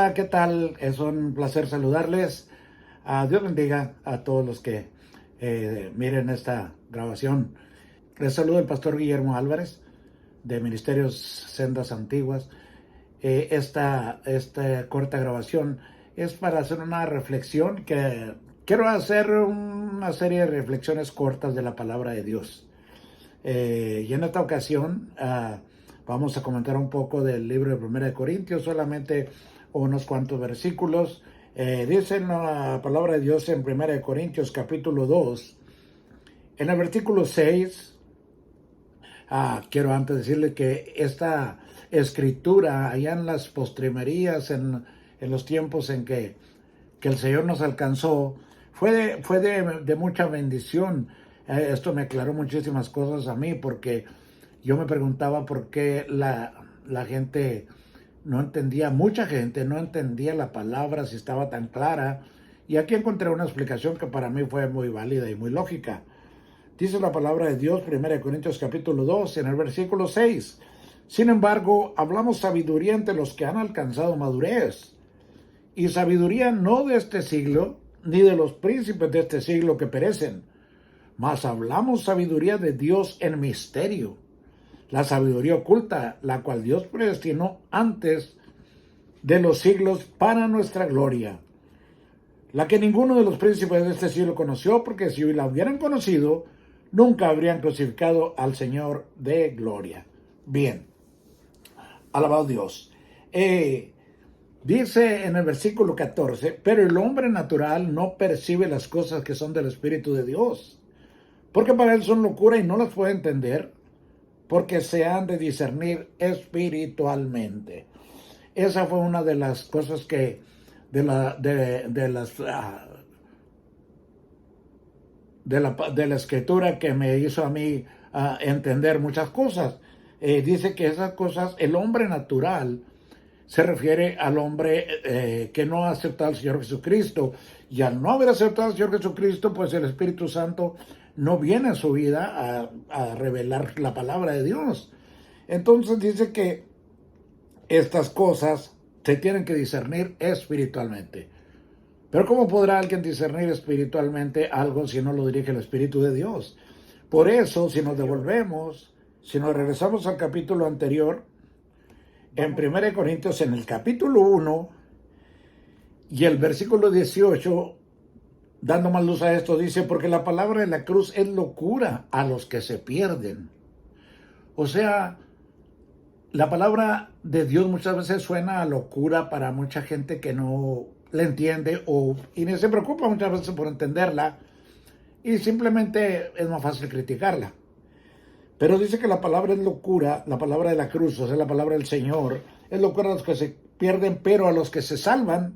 Hola, ¿qué tal? Es un placer saludarles. Dios bendiga a todos los que miren esta grabación. Les saluda el pastor Guillermo Álvarez de Ministerios Sendas Antiguas. Esta corta grabación es para hacer una reflexión que quiero hacer una serie de reflexiones cortas de la palabra de Dios. Y en esta ocasión vamos a comentar un poco del libro de Primera de Corintios, solamente unos cuantos versículos. Dice la palabra de Dios en Primera de Corintios capítulo 2, en el versículo 6. Quiero antes decirle que esta escritura allá en las postrimerías, en los tiempos en que el Señor nos alcanzó, fue de mucha bendición. Esto me aclaró muchísimas cosas a mí, porque yo me preguntaba por qué la gente no entendía, mucha gente no entendía la palabra si estaba tan clara. Y aquí encontré una explicación que para mí fue muy válida y muy lógica. Dice la palabra de Dios, 1 Corintios capítulo 2, en el versículo 6. Sin embargo, hablamos sabiduría entre los que han alcanzado madurez. Y sabiduría no de este siglo, ni de los príncipes de este siglo que perecen, mas hablamos sabiduría de Dios en misterio, la sabiduría oculta, la cual Dios predestinó antes de los siglos para nuestra gloria, la que ninguno de los príncipes de este siglo conoció, porque si la hubieran conocido, nunca habrían crucificado al Señor de gloria. Bien, alabado Dios. Dice en el versículo 14, pero el hombre natural no percibe las cosas que son del Espíritu de Dios, porque para él son locura y no las puede entender, porque se han de discernir espiritualmente. Esa fue una de las cosas que, de la escritura, que me hizo a mí entender muchas cosas. Dice que esas cosas, el hombre natural, se refiere al hombre que no ha aceptado al Señor Jesucristo. Y al no haber aceptado al Señor Jesucristo, pues el Espíritu Santo no viene a su vida a revelar la palabra de Dios. Entonces dice que estas cosas se tienen que discernir espiritualmente. Pero ¿cómo podrá alguien discernir espiritualmente algo si no lo dirige el Espíritu de Dios? Por eso, si nos regresamos al capítulo anterior, en 1 Corintios, en el capítulo 1 y el versículo 18, dando más luz a esto, dice, porque la palabra de la cruz es locura a los que se pierden. O sea, la palabra de Dios muchas veces suena a locura para mucha gente que no la entiende y se preocupa muchas veces por entenderla, y simplemente es más fácil criticarla. Pero dice que la palabra es locura, la palabra de la cruz, o sea, la palabra del Señor, es locura a los que se pierden, pero a los que se salvan,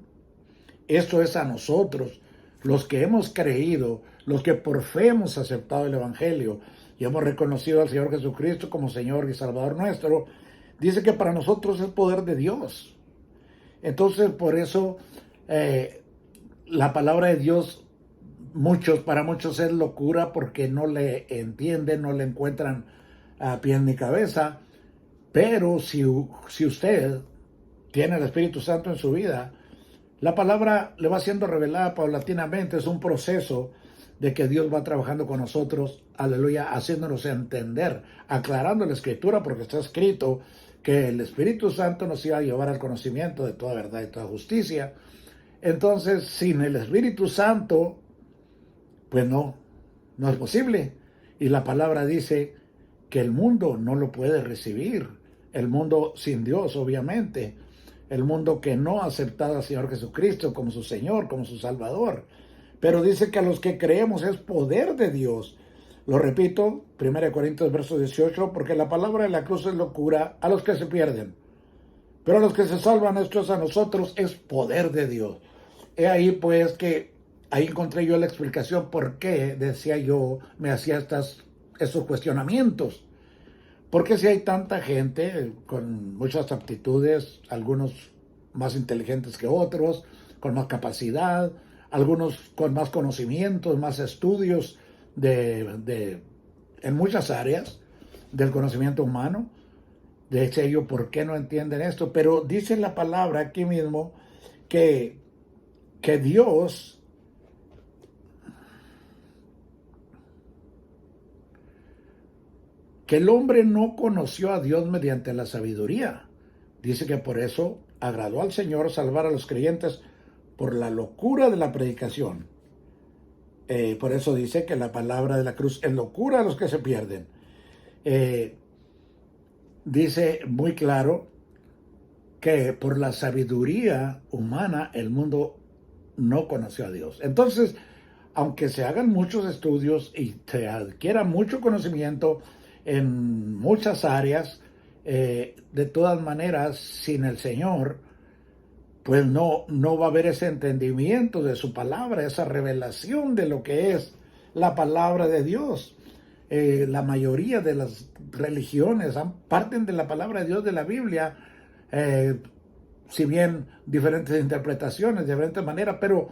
esto es a nosotros, los que hemos creído, los que por fe hemos aceptado el Evangelio y hemos reconocido al Señor Jesucristo como Señor y Salvador nuestro. Dice que para nosotros es poder de Dios. Entonces, por eso la palabra de Dios, para muchos es locura, porque no le entienden, no le encuentran a pie ni cabeza. Pero si usted tiene el Espíritu Santo en su vida, la palabra le va siendo revelada paulatinamente. Es un proceso de que Dios va trabajando con nosotros, aleluya, haciéndonos entender, aclarando la Escritura, porque está escrito que el Espíritu Santo nos iba a llevar al conocimiento de toda verdad y toda justicia. Entonces, sin el Espíritu Santo, pues no es posible. Y la palabra dice que el mundo no lo puede recibir. El mundo sin Dios, obviamente. El mundo que no ha aceptado al Señor Jesucristo como su Señor, como su Salvador. Pero dice que a los que creemos es poder de Dios. Lo repito, 1 Corintios verso 18, porque la palabra de la cruz es locura a los que se pierden. Pero a los que se salvan, esto es a nosotros, es poder de Dios. He ahí pues que ahí encontré yo la explicación por qué, decía yo, me hacía esos cuestionamientos. Porque si hay tanta gente con muchas aptitudes, algunos más inteligentes que otros, con más capacidad, algunos con más conocimientos, más estudios en muchas áreas del conocimiento humano, decía yo, ¿por qué no entienden esto? Pero dice la palabra aquí mismo que, que Dios que el hombre no conoció a Dios mediante la sabiduría. Dice que por eso agradó al Señor salvar a los creyentes por la locura de la predicación. Por eso dice que la palabra de la cruz es locura a los que se pierden. Dice muy claro que por la sabiduría humana el mundo no conoció a Dios. Entonces, aunque se hagan muchos estudios y se adquiera mucho conocimiento en muchas áreas, de todas maneras, sin el Señor, pues no va a haber ese entendimiento de su palabra, esa revelación de lo que es la palabra de Dios. La mayoría de las religiones parten de la palabra de Dios de la Biblia, si bien diferentes interpretaciones, de diferentes maneras, pero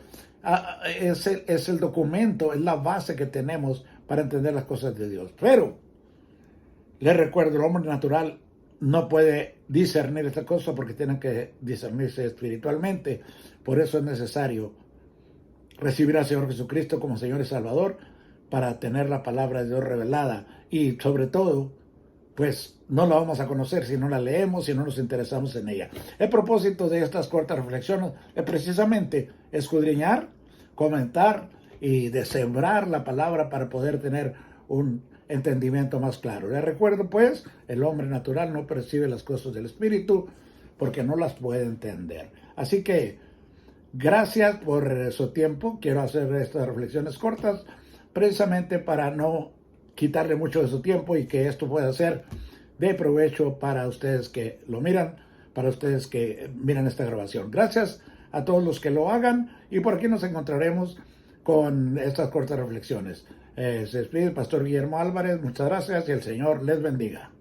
es el documento, es la base que tenemos para entender las cosas de Dios. Pero les recuerdo, el hombre natural no puede discernir esta cosa porque tienen que discernirse espiritualmente. Por eso es necesario recibir al Señor Jesucristo como Señor y Salvador para tener la palabra de Dios revelada. Y sobre todo, pues no la vamos a conocer si no la leemos, si no nos interesamos en ella. El propósito de estas cortas reflexiones es precisamente escudriñar, comentar y de sembrar la palabra para poder tener un entendimiento más claro. Les recuerdo pues, el hombre natural no percibe las cosas del Espíritu porque no las puede entender. Así que gracias por su tiempo. Quiero hacer estas reflexiones cortas precisamente para no quitarle mucho de su tiempo y que esto pueda ser de provecho para ustedes que lo miran, para ustedes que miran esta grabación. Gracias a todos los que lo hagan y por aquí nos encontraremos con estas cortas reflexiones. Se despide el pastor Guillermo Álvarez. Muchas gracias y el Señor les bendiga.